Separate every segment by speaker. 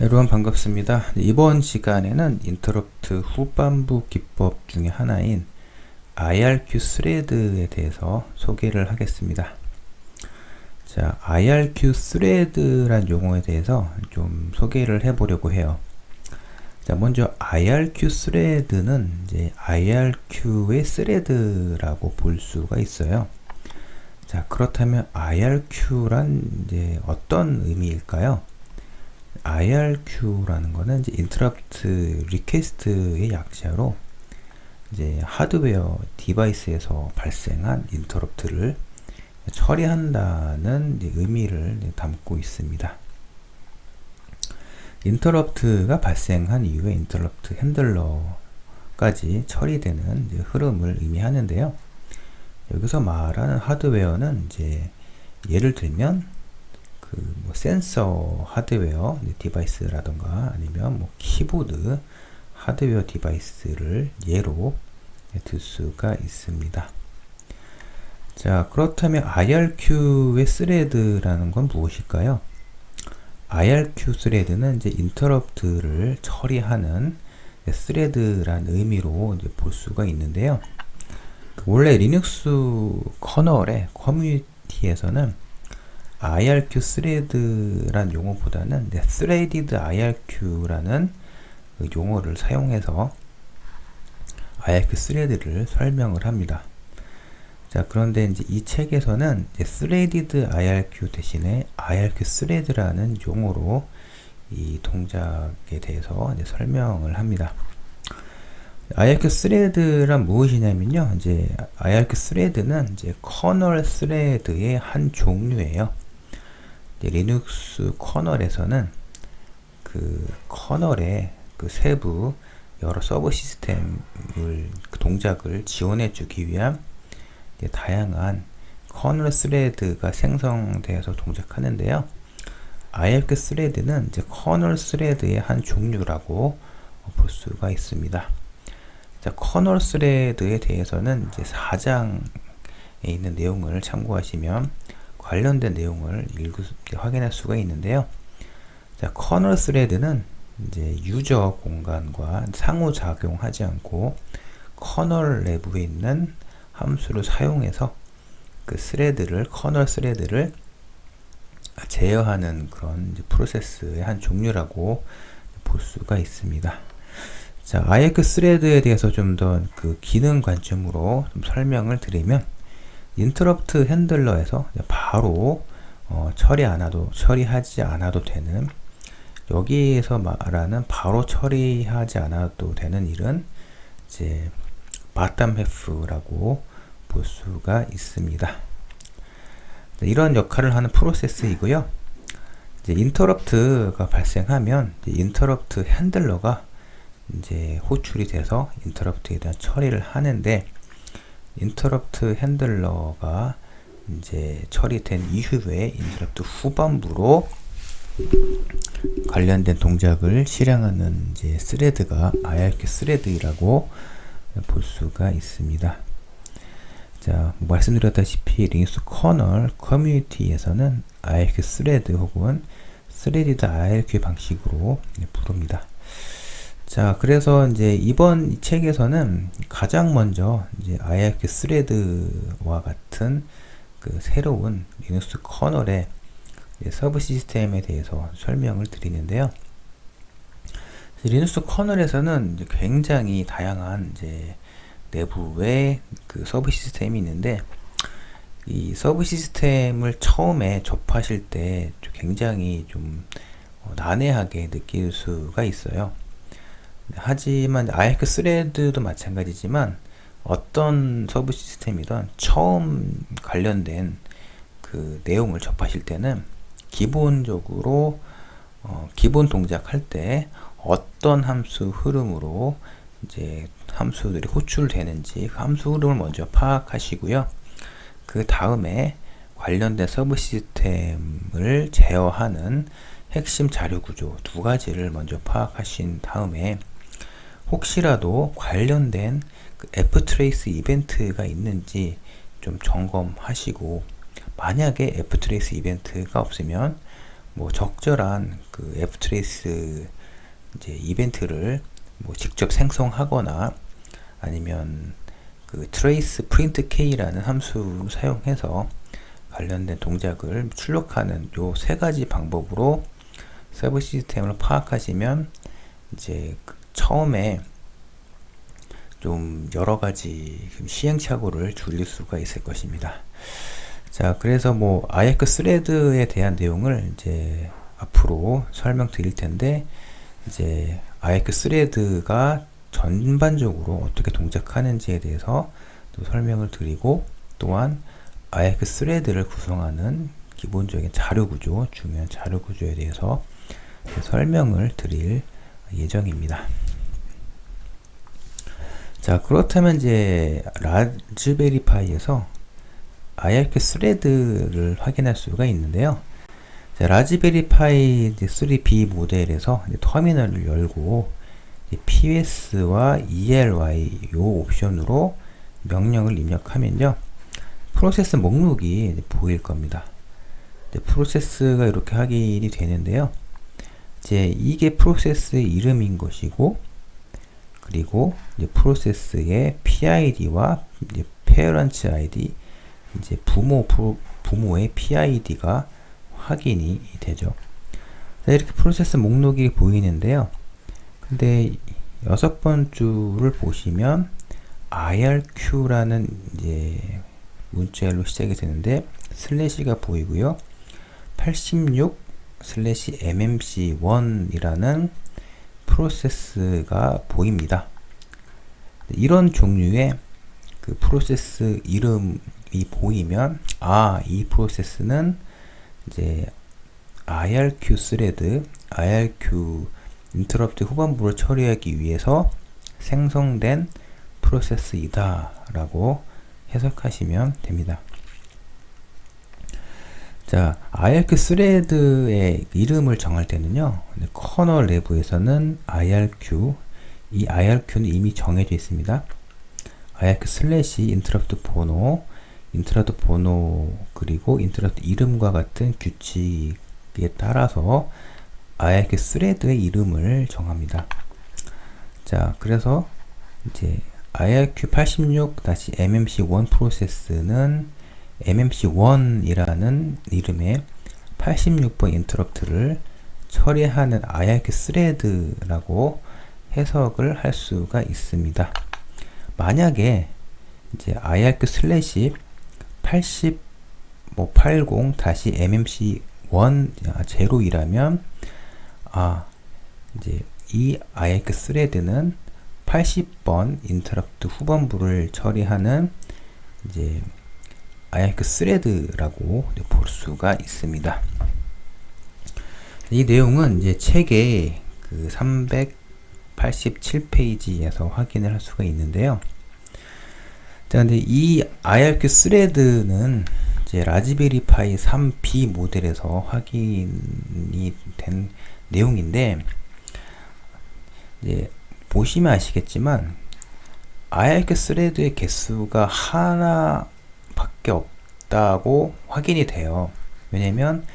Speaker 1: 여러분 반갑습니다. 이번 시간에는 인터럽트 후반부 기법 중에 하나인 IRQ 스레드에 대해서 소개를 하겠습니다. 자, IRQ 스레드란 용어에 대해서 좀 소개를 해보려고 해요. 자, 먼저 IRQ 스레드는 이제 IRQ의 스레드라고 볼 수가 있어요. 자, 그렇다면 IRQ란 이제 어떤 의미일까요? IRQ라는 거는 이제 Interrupt Request의 약자로 이제 하드웨어 디바이스에서 발생한 인터럽트를 처리한다는 이제 의미를 담고 있습니다. 인터럽트가 발생한 이후에 인터럽트 핸들러까지 처리되는 이제 흐름을 의미하는데요. 여기서 말하는 하드웨어는 이제 예를 들면 뭐 센서 하드웨어 디바이스라던가 아니면 뭐 키보드 하드웨어 디바이스를 예로 들 수가 있습니다. 자, 그렇다면 IRQ의 스레드라는 건 무엇일까요? IRQ 스레드는 이제 인터럽트를 처리하는 스레드란 의미로 이제 볼 수가 있는데요. 원래 리눅스 커널의 커뮤니티에서는 IRQ 스레드란 용어보다는 threaded IRQ라는 용어를 사용해서 IRQ 스레드를 설명을 합니다. 자, 그런데 이제 이 책에서는 threaded IRQ 대신에 IRQ 스레드라는 용어로 이 동작에 대해서 이제 설명을 합니다. IRQ 스레드란 무엇이냐면요, 이제 IRQ 스레드는 이제 커널 스레드의 한 종류예요. 리눅스 커널에서는 그 커널의 그 세부 여러 서브 시스템을 그 동작을 지원해 주기 위한 다양한 커널 스레드가 생성되어서 동작하는데요. IRQ 스레드는 이제 커널 스레드의 한 종류라고 볼 수가 있습니다. 자, 커널 스레드에 대해서는 이제 4장에 있는 내용을 참고하시면 관련된 내용을 확인할 수가 있는데요. 자, 커널 스레드는 이제 유저 공간과 상호작용하지 않고 커널 내부에 있는 함수를 사용해서 그 커널 스레드를 제어하는 그런 이제 프로세스의 한 종류라고 볼 수가 있습니다. 자, IRQ 스레드에 대해서 좀 더 그 기능 관점으로 좀 설명을 드리면, 인터럽트 핸들러에서 바로 처리하지 않아도 되는, 여기에서 말하는 바로 처리하지 않아도 되는 일은 이제 바텀 해프라고 볼 수가 있습니다. 이런 역할을 하는 프로세스이고요. 이제 인터럽트가 발생하면 인터럽트 핸들러가 이제 호출이 돼서 인터럽트에 대한 처리를 하는데, 인터럽트 핸들러가 이제 처리된 이후에 인터럽트 후반부로 관련된 동작을 실행하는 이제 스레드가 IRQ 스레드라고 볼 수가 있습니다. 자, 말씀드렸다시피 리눅스 커널 커뮤니티에서는 IRQ 스레드 혹은 threaded IRQ 방식으로 부릅니다. 자, 그래서 이제 이번 이 책에서는 가장 먼저 이제 IRQ 스레드와 같은 그 새로운 리눅스 커널의 서브 시스템에 대해서 설명을 드리는데요. 리눅스 커널에서는 이제 굉장히 다양한 이제 내부의 그 서브 시스템이 있는데, 이 서브 시스템을 처음에 접하실 때 굉장히 좀 난해하게 느낄 수가 있어요. 하지만 IRQ 스레드도 마찬가지지만 어떤 서브 시스템이든 처음 관련된 그 내용을 접하실 때는 기본적으로 기본 동작할 때 어떤 함수 흐름으로 이제 함수들이 호출되는지 그 함수 흐름을 먼저 파악하시고요. 그 다음에 관련된 서브 시스템을 제어하는 핵심 자료 구조 두 가지를 먼저 파악하신 다음에 혹시라도 관련된 그 ftrace 이벤트가 있는지 좀 점검하시고, 만약에 ftrace 이벤트가 없으면 뭐 적절한 그 ftrace 이제 이벤트를 뭐 직접 생성하거나 아니면 그 trace print k라는 함수를 사용해서 관련된 동작을 출력하는 요 세 가지 방법으로 서버 시스템을 파악하시면 이제 처음에 좀 여러 가지 시행착오를 줄일 수가 있을 것입니다. 자, 그래서 뭐 아야크 스레드에 대한 내용을 이제 앞으로 설명드릴 텐데, 이제 아야크 스레드가 전반적으로 어떻게 동작하는지에 대해서 또 설명을 드리고, 또한 아야크 스레드를 구성하는 기본적인 자료 구조, 중요한 자료 구조에 대해서 설명을 드릴 예정입니다. 자, 그렇다면 이제 라즈베리 파이에서 아야크 스레드를 확인할 수가 있는데요. 자, 라즈베리 파이 3B 모델에서 터미널을 열고 PS와 ELY 요 옵션으로 명령을 입력하면요, 프로세스 목록이 보일 겁니다. 프로세스가 이렇게 확인이 되는데요. 이제 이게 프로세스의 이름인 것이고, 그리고 이제 프로세스의 PID와 이제 parent ID, 이제 부모의 PID가 확인이 되죠. 자, 이렇게 프로세스 목록이 보이는데요. 근데 6번 줄을 보시면 IRQ라는 이제 문자열로 시작이 되는데 슬래시가 보이고요. 86/mmc1이라는 프로세스가 보입니다. 이런 종류의 그 프로세스 이름이 보이면, 이 프로세스는 이제 IRQ 스레드, IRQ 인터럽트 후반부를 처리하기 위해서 생성된 프로세스이다 라고 해석하시면 됩니다. 자, IRQ 스레드의 이름을 정할 때는요, 커널 내부에서는 IRQ, 이 IRQ는 이미 정해져 있습니다. IRQ 슬래시 인터럽트 번호, 그리고 인터럽트 이름과 같은 규칙에 따라서 IRQ 스레드의 이름을 정합니다. 자, 그래서 이제 IRQ 86-MMC1 프로세스는 MMC1이라는 이름의 86번 인터럽트를 처리하는 IRQ 스레드라고 해석을 할 수가 있습니다. 만약에 이제 IRQ 슬래시 80-MMC1 제로이라면, 이제 이 IRQ 스레드는 80번 인터럽트 후반부를 처리하는 이제 IRQ 스레드라고 볼 수가 있습니다. 이 내용은 이제 책의 그 387페이지에서 확인을 할 수가 있는데요. 자, 근데 이 IRQ 스레드는 이제 라즈베리 파이 3B 모델에서 확인이 된 내용인데, 이제 보시면 아시겠지만 IRQ 스레드의 개수가 하나밖에 없다고 확인이 돼요. 왜냐면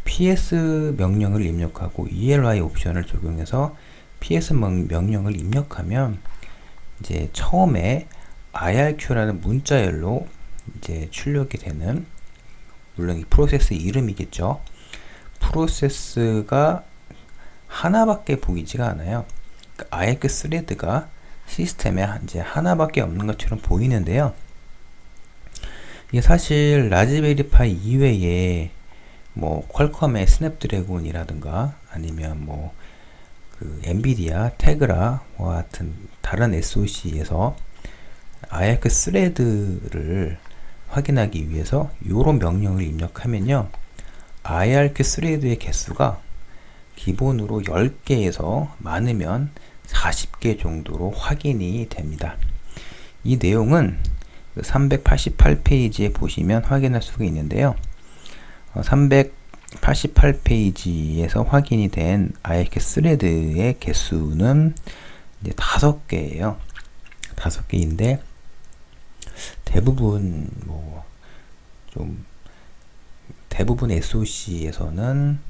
Speaker 1: PS 명령을 입력하고 ELY 옵션을 적용해서 PS 명령을 입력하면 이제 처음에 IRQ라는 문자열로 이제 출력이 되는, 물론 이 프로세스 이름이겠죠. 프로세스가 하나밖에 보이지가 않아요. 그러니까 IRQ 스레드가 시스템에 이제 하나밖에 없는 것처럼 보이는데요. 이게 사실 라즈베리 파이 이외에 뭐 퀄컴의 스냅드래곤이라든가 아니면 뭐 그 엔비디아 테그라와 같은 다른 SoC에서 IRQ 스레드를 확인하기 위해서 이런 명령을 입력하면요, IRQ 스레드의 개수가 기본으로 10개에서 많으면 40개 정도로 확인이 됩니다. 이 내용은 388페이지에 보시면 확인할 수가 있는데요. 388페이지에서 확인이 된 IRQ 스레드의 개수는 이제 5개예요. 5개인데 대부분 대부분 SoC에서는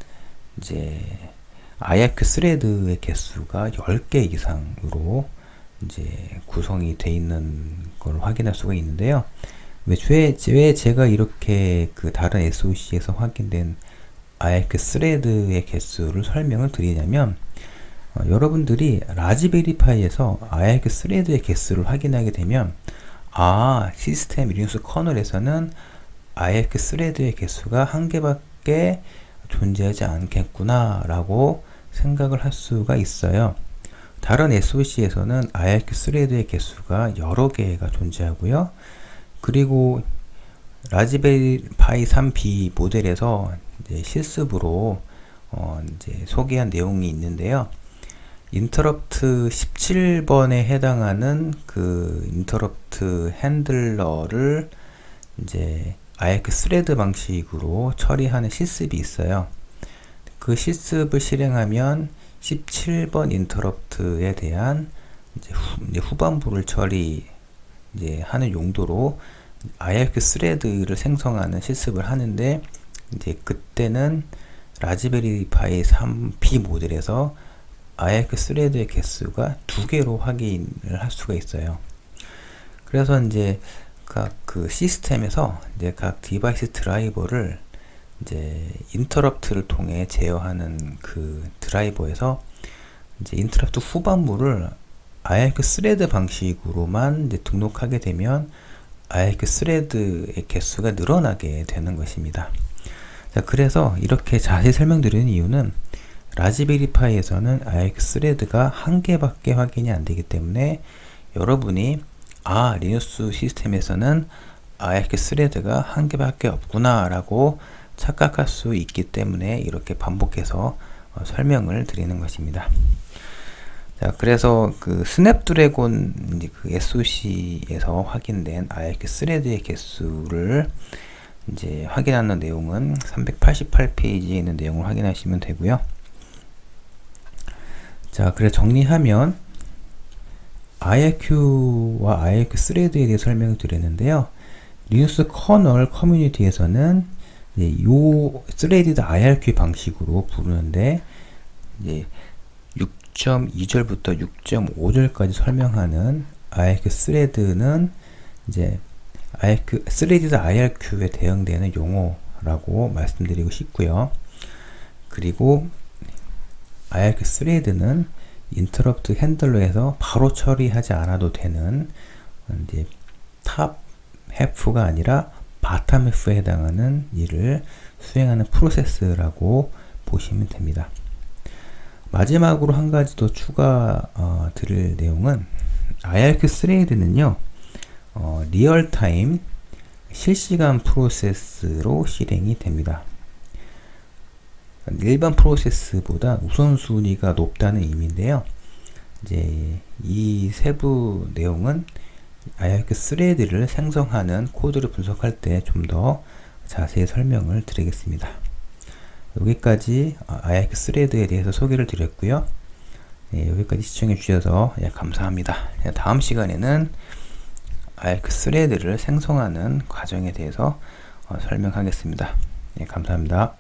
Speaker 1: 이제 IRQ 스레드의 개수가 10개 이상으로 이제 구성이 되어 있는 걸 확인할 수가 있는데요. 왜 제가 이렇게 그 다른 SOC에서 확인된 IRQ 스레드의 개수를 설명을 드리냐면, 여러분들이 라즈베리파이에서 IRQ 스레드의 개수를 확인하게 되면, 시스템 리눅스 커널에서는 IRQ 스레드의 개수가 한 개밖에 존재하지 않겠구나 라고 생각을 할 수가 있어요. 다른 SOC에서는 IRQ 스레드의 개수가 여러 개가 존재하고요. 그리고 라즈베리 파이 3B 모델에서 이제 실습으로 이제 소개한 내용이 있는데요. 인터럽트 17번에 해당하는 그 인터럽트 핸들러를 이제 IRQ 스레드 방식으로 처리하는 실습이 있어요. 그 실습을 실행하면 17번 인터럽트에 대한 이제 후반부를 이제 하는 용도로 IRQ 스레드를 생성하는 실습을 하는데, 이제 그때는 라즈베리 파이 3B 모델에서 IRQ 스레드의 개수가 2개로 확인을 할 수가 있어요. 그래서 이제 각 그 시스템에서 이제 각 디바이스 드라이버를 이제 인터럽트를 통해 제어하는 그 드라이버에서 이제 인터럽트 후반부를 IRQ 스레드 방식으로만 이제 등록하게 되면 IRQ 스레드의 개수가 늘어나게 되는 것입니다. 자, 그래서 이렇게 자세히 설명드리는 이유는 라즈베리 파이에서는 IRQ 스레드가 한 개밖에 확인이 안 되기 때문에 여러분이 리눅스 시스템에서는 IRQ 스레드가 한 개밖에 없구나 라고 착각할 수 있기 때문에 이렇게 반복해서 설명을 드리는 것입니다. 자, 그래서 그 스냅드래곤 그 SOC에서 확인된 IRQ 스레드의 개수를 이제 확인하는 내용은 388페이지에 있는 내용을 확인하시면 되고요. 자, 그래 정리하면 IRQ와 IRQ 스레드에 대해 설명을 드렸는데요. 리눅스 커널 커뮤니티에서는 요 스레디드 IRQ 방식으로 부르는데, 이제 6.2절부터 6.5절까지 설명하는 IRQ 스레드는 이제 스레디드 IRQ에 대응되는 용어라고 말씀드리고 싶고요. 그리고 IRQ 스레드는 인터럽트 핸들러에서 바로 처리하지 않아도 되는 이제 탑 해프가 아니라 바텀 해프에 해당하는 일을 수행하는 프로세스라고 보시면 됩니다. 마지막으로 한 가지 더 추가 드릴 내용은 IRQ 스레드는요, 리얼타임 실시간 프로세스로 실행이 됩니다. 일반 프로세스보다 우선순위가 높다는 의미인데요. 이제 이 세부 내용은 IRQ 스레드를 생성하는 코드를 분석할 때 좀 더 자세히 설명을 드리겠습니다. 여기까지 IRQ 스레드에 대해서 소개를 드렸고요. 여기까지 시청해 주셔서 감사합니다. 다음 시간에는 IRQ 스레드를 생성하는 과정에 대해서 설명하겠습니다. 감사합니다.